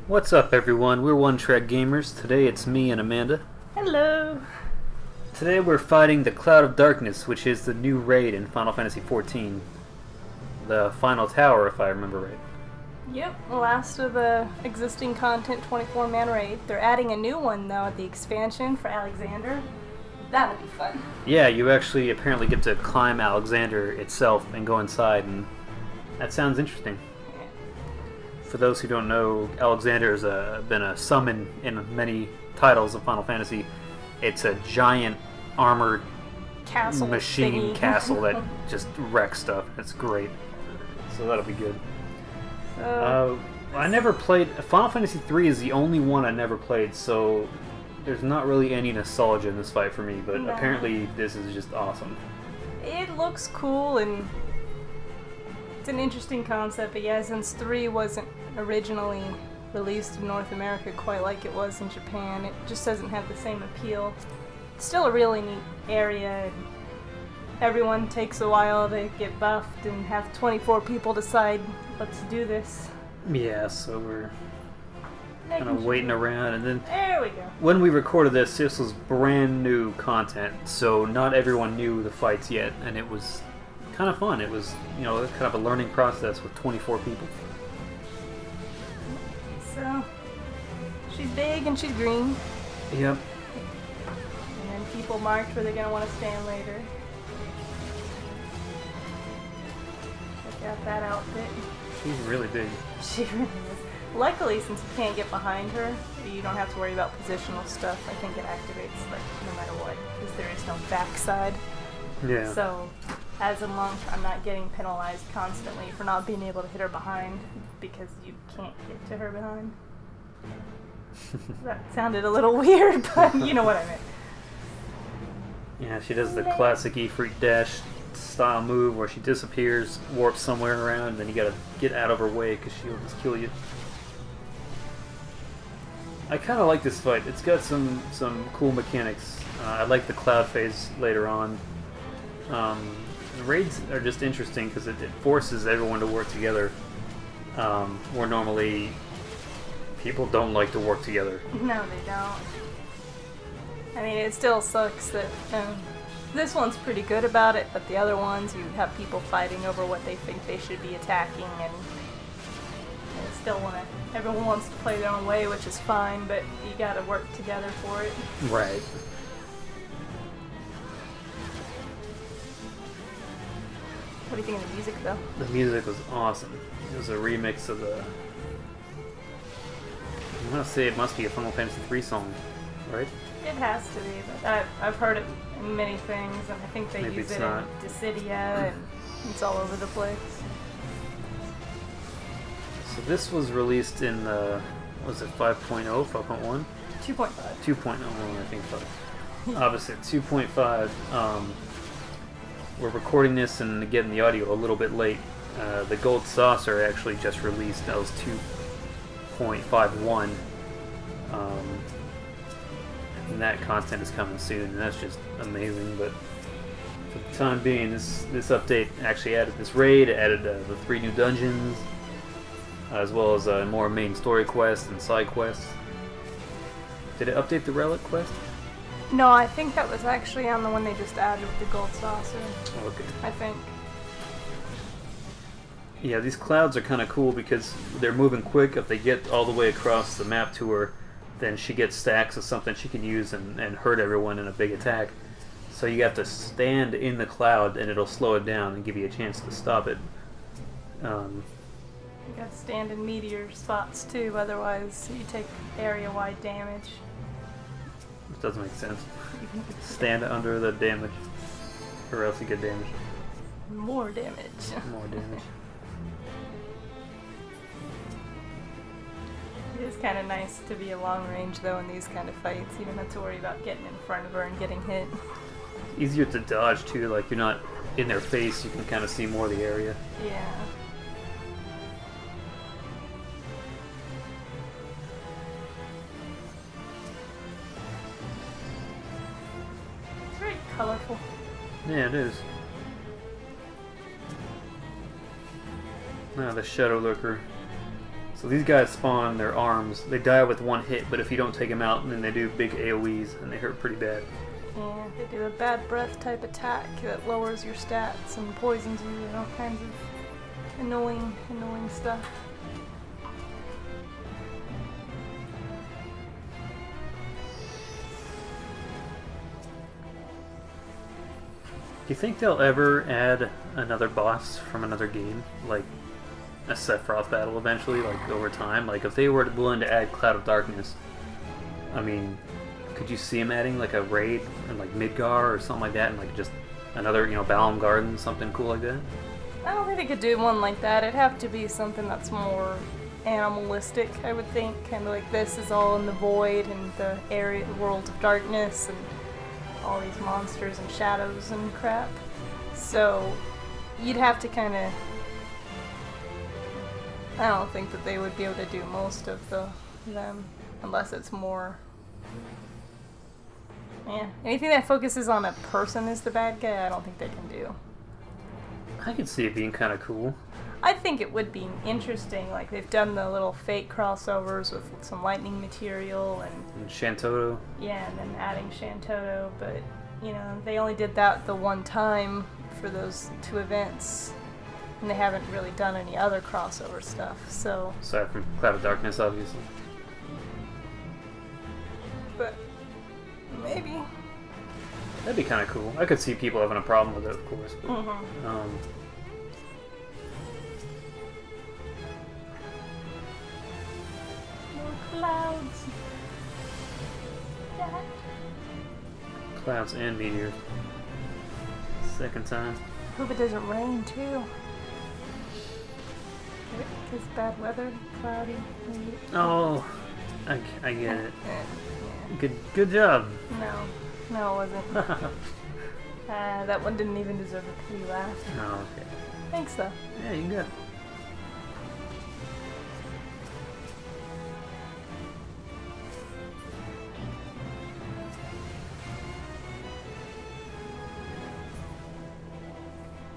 What's up, everyone? We're One Track Gamers. Today it's me and Amanda. Hello! Today we're fighting the Cloud of Darkness, which is the new raid in Final Fantasy XIV. The final tower, if I remember right. Yep, last of the existing content 24-man raid. They're adding a new one, though, at the expansion for Alexander. That'll be fun. Yeah, you actually apparently get to climb Alexander itself and go inside, and that sounds interesting. For those who don't know, Alexander has been a summon in many titles of Final Fantasy. It's a giant armored Castle machine thingy. castle that just wrecks stuff. It's great. So that'll be good. I never played... Final Fantasy III is the only one I never played, so there's not really any nostalgia in this fight for me, but apparently this is just awesome. It looks cool, and it's an interesting concept, but yeah, since 3 wasn't originally released in North America quite like it was in Japan, it just doesn't have the same appeal. It's still a really neat area, and everyone takes a while to get buffed and have 24 people decide, let's do this. Yeah, so we're kind of waiting around, and then there we go. When we recorded this was brand new content, so not everyone knew the fights yet, and it was kind of fun. It was, you know, kind of a learning process with 24 people. So, she's big and she's green. Yep. And then people marked where they're going to want to stand later. Check out that outfit. She's really big. She really is. Luckily, since you can't get behind her, you don't have to worry about positional stuff. I think it activates like no matter what, because there is no backside. Yeah. So, as a monk, I'm not getting penalized constantly for not being able to hit her behind, because you can't get to her behind. That sounded a little weird, but you know what I meant. Yeah, she does the classic E-Freak Dash style move where she disappears, warps somewhere around, and then you gotta get out of her way because she'll just kill you. I kind of like this fight. It's got some cool mechanics. I like the cloud phase later on. The raids are just interesting because it forces everyone to work together, where normally people don't like to work together. No, they don't. I mean, it still sucks that this one's pretty good about it, but the other ones, you have people fighting over what they think they should be attacking, and they still want to. Everyone wants to play their own way, which is fine, but you got to work together for it. Right. What do you think of the music, though? The music was awesome. It was a remix of the... I want to say it must be a Final Fantasy III song, right? It has to be, but I've heard it in many things, and I think they Maybe use it's it not. in Dissidia, and it's all over the place. So this was released in the... Was it 5.0? 5.1? 2.5. 2.0, I think so. Obviously, 2.5. We're recording this and getting the audio a little bit late. The Gold Saucer actually just released. That was 2.51. And that content is coming soon, and that's just amazing. But for the time being, this update actually added this raid, added the 3 new dungeons, as well as more main story quests and side quests. Did it update the relic quest? No, I think that was actually on the one they just added with the Gold Saucer. Okay. I think. Yeah, these clouds are kind of cool because they're moving quick. If they get all the way across the map to her, then she gets stacks of something she can use and hurt everyone in a big attack. So you have to stand in the cloud and it'll slow it down and give you a chance to stop it. You gotta stand in meteor spots too, otherwise you take area-wide damage. Which doesn't make sense. Stand under the damage, or else you get damage. More damage. More damage. It is kind of nice to be a long range though in these kind of fights. You don't have to worry about getting in front of her and getting hit. Easier to dodge too, like you're not in their face, you can kind of see more of the area. Yeah. It's very colorful. Yeah, it is. The Shadow Lurker. So these guys spawn their arms. They die with one hit, but if you don't take them out, then they do big AoEs, and they hurt pretty bad. Yeah, they do a bad breath type attack that lowers your stats and poisons you and all kinds of annoying stuff. Do you think they'll ever add another boss from another game? Like a Sephiroth battle eventually, like over time? Like if they were willing to add Cloud of Darkness, I mean, could you see them adding like a raid in like Midgar or something like that, and like just another, Balam Garden, something cool like that? I don't think they could do one like that. It'd have to be something that's more animalistic, I would think. Kind of like this is all in the void and the area, the world of darkness, and all these monsters and shadows and crap. So you'd have to kind of... I don't think that they would be able to do most of them unless it's more... Yeah, anything that focuses on a person as the bad guy, I don't think they can do. I could see it being kind of cool. I think it would be interesting. Like they've done the little fake crossovers with some lightning material and Shantoto. Yeah, and then adding Shantoto, but they only did that the one time for those 2 events, and they haven't really done any other crossover stuff. So aside from Cloud of Darkness, obviously. But maybe that'd be kind of cool. I could see people having a problem with it, of course. But, clouds. Clouds and meteors. Second time. Hope it doesn't rain too. Because bad weather, cloudy. Oh, I get it. Yeah. Good job. No, it wasn't. That one didn't even deserve a pity laugh. Oh, okay. Thanks though. Yeah, you got it.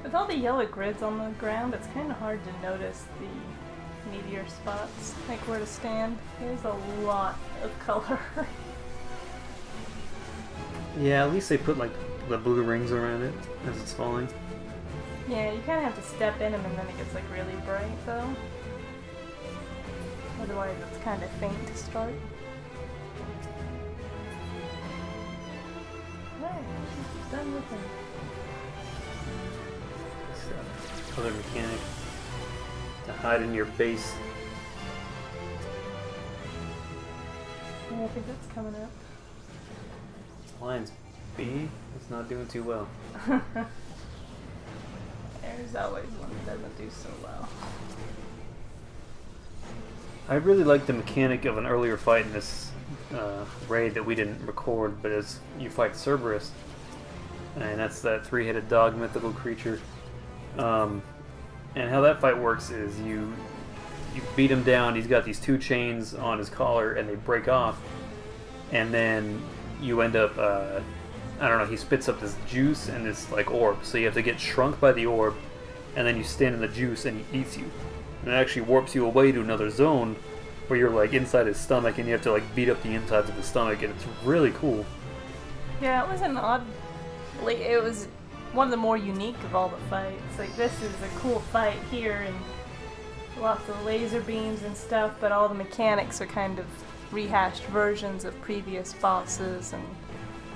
With all the yellow grids on the ground, it's kind of hard to notice the meteor spots, like where to stand. There's a lot of color. Yeah, at least they put like the blue rings around it as it's falling. Yeah, you kind of have to step in them and then it gets like really bright though. Otherwise it's kind of faint to start. There, she's done with him. Other mechanic to hide in your base. Yeah, I think that's coming up. Lions B is not doing too well. There's always one that doesn't do so well. I really like the mechanic of an earlier fight in this raid that we didn't record, but as you fight Cerberus, and that's that 3-headed dog mythical creature. And how that fight works is you beat him down. He's got these 2 chains on his collar, and they break off. And then you end up, I don't know, he spits up this juice and this like orb. So you have to get shrunk by the orb, and then you stand in the juice and he eats you. And it actually warps you away to another zone where you're like inside his stomach, and you have to like beat up the insides of his stomach, and it's really cool. Yeah, it was an odd... Like, it was one of the more unique of all the fights. Like, this is a cool fight here, and lots of laser beams and stuff, but all the mechanics are kind of rehashed versions of previous bosses, and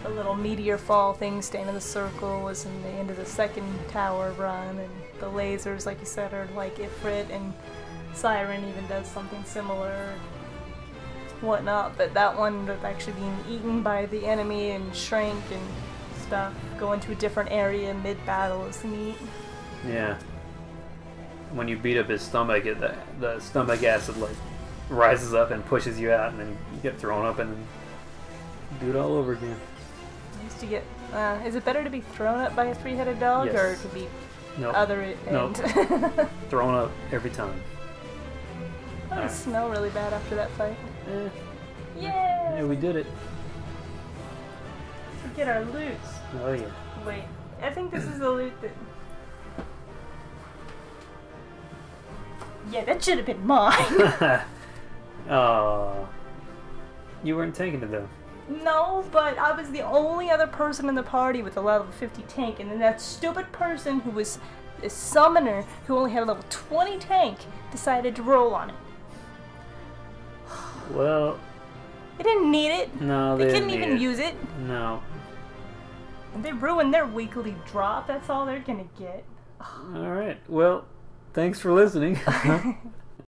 the little meteor fall thing staying in the circle was in the end of the second tower run, and the lasers, like you said, are like Ifrit, and Siren even does something similar and whatnot, but that one with actually being eaten by the enemy and shrank and stuff, go into a different area mid-battle is neat. Yeah. When you beat up his stomach, the stomach acid like rises up and pushes you out, and then you get thrown up and do it all over again. I used to get... is it better to be thrown up by a 3-headed dog, yes. or to be other end? Nope. Thrown up every time. That would smell really bad after that fight. Eh. Yeah! Yeah, we did it. We get our loot. Oh yeah. Wait, I think this is the loot that... Yeah, that should have been mine. Oh, you weren't taking it though. No, but I was the only other person in the party with a level 50 tank, and then that stupid person who was a summoner who only had a level 20 tank decided to roll on it. Well, They didn't need it. no, They they couldn't didn't even need it. use it. No. And they ruined their weekly drop. That's all they're gonna get. All right. Well, thanks for listening.